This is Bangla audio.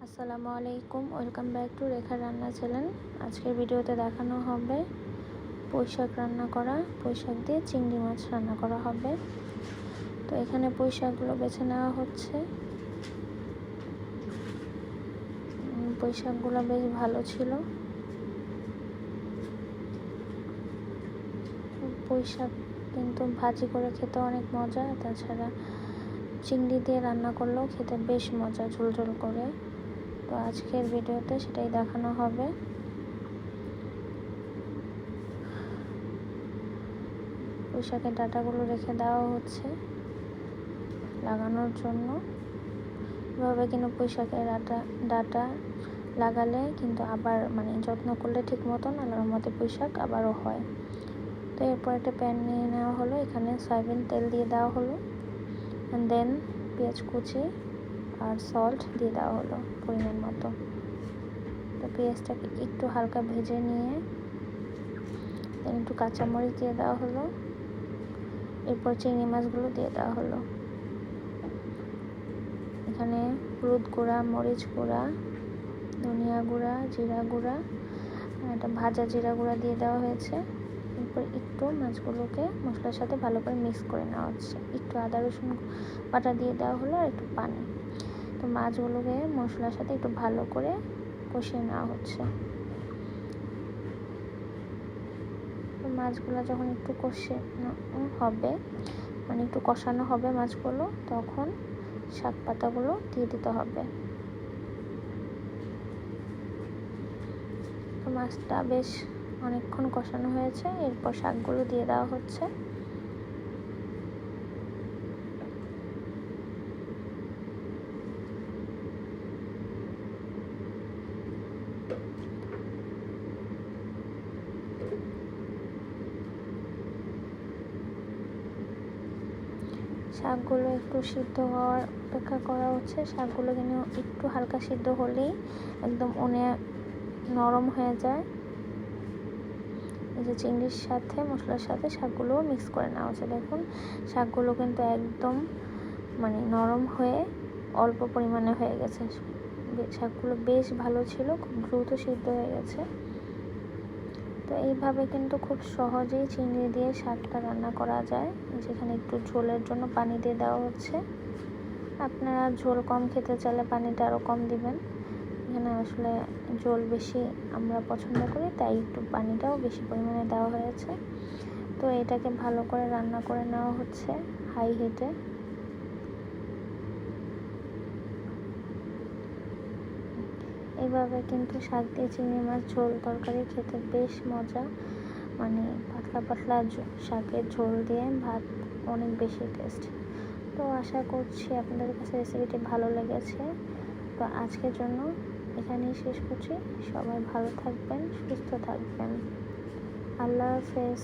আসসালামু আলাইকুম, ওয়েলকাম ব্যাক টু রেখা রান্না চ্যানেল। আজকের ভিডিওতে দেখানো হবে পুঁইশাক রান্না করা। পুঁইশাক দিয়ে চিংড়ি মাছ রান্না করা হবে। তো এখানে পুঁইশাকগুলো বেছে নেওয়া হচ্ছে। পুঁইশাকগুলো বেশ ভালো ছিল। পুঁইশাক কিন্তু ভাজি করে খেতে অনেক মজা, তাছাড়া চিংড়ি দিয়ে রান্না করলেও খেতে বেশ মজা, ঝোল করে। তো আজকের ভিডিওতে সেটাই দেখানো হবে। পুঁইশাকের ডাঁটাগুলো রেখে দেওয়া হচ্ছে লাগানোর জন্য। এভাবে কিন্তু পুঁইশাকের ডাঁটা লাগালে কিন্তু আবার যত্ন করলে ঠিক মতন আল্লাহর মতে পুঁইশাক আবারও হয়। তো এরপর একটা প্যান নিয়ে নেওয়া হলো, এখানে সয়াবিন তেল দিয়ে দেওয়া হলো, দেন পেঁয়াজ কুচি আর সল্ট দিয়ে দেওয়া হলো পরিমাণ মতো। তো পেঁয়াজটাকে একটু হালকা ভেজে নিয়ে দেন একটু কাঁচামরিচ দিয়ে দেওয়া হলো। এরপর চিংড়ি মাছগুলো দিয়ে দেওয়া হলো। এখানে হলুদ গুঁড়া, মরিচ গুঁড়া, ধনিয়া গুঁড়া, জিরা গুঁড়া, একটা ভাজা জিরা গুঁড়া দিয়ে দেওয়া হয়েছে। এরপর একটু মাছগুলোকে মশলার সাথে ভালো করে মিক্স করে নেওয়া হচ্ছে। একটু আদা রসুন বাটা দিয়ে দেওয়া হলো আর একটু পানি। তো মাছগুলোকে মশলার সাথে একটু ভালো করে কষিয়ে নেওয়া হচ্ছে। মাছগুলো যখন একটু হবে, একটু কষানো হবে মাছগুলো, তখন শাক পাতাগুলো দিয়ে দিতে হবে। তো মাছটা বেশ অনেকক্ষণ কষানো হয়েছে, এরপর শাকগুলো দিয়ে দেওয়া হচ্ছে। শাকগুলো একটু সিদ্ধ হওয়ার অপেক্ষা করা হচ্ছে। শাকগুলো কিন্তু একটু হালকা সিদ্ধ হলেই একদম নরম হয়ে যায়। এই যে চিংড়ির সাথে মশলার সাথে শাকগুলোও মিক্স করে নেওয়া হচ্ছে। দেখুন শাকগুলো কিন্তু একদম নরম হয়ে অল্প পরিমাণে হয়ে গেছে। শাকগুলো বেশ ভালো ছিল, খুব দ্রুত সিদ্ধ হয়ে গেছে। তো এইভাবে কিন্তু খুব সহজেই চিংড়ি দিয়ে শাকটা রান্না করা যায়। যেখানে একটু ঝোলের জন্য পানি দিয়ে দেওয়া হচ্ছে। আপনারা ঝোল কম খেতে চাইলে পানিটা আরও কম দিবেন। এখানে আসলে ঝোল বেশি আমরা পছন্দ করি, তাই একটু পানিটাও বেশি পরিমাণে দেওয়া হয়েছে। তো এটাকে ভালো করে রান্না করে নেওয়া হচ্ছে হাই হিটে। এইভাবে কিন্তু শাক দিয়ে চিংড়ি মাছ ঝোল তরকারি খেতে বেশ মজা। পাতলা পাতলা শাকের ঝোল দিয়ে ভাত অনেক বেশি টেস্ট। তো আশা করছি আপনাদের কাছে রেসিপিটি ভালো লেগেছে। তো আজকের জন্য এখানেই শেষ করছি। সবাই ভালো থাকবেন, সুস্থ থাকবেন। আল্লাহ হাফেজ।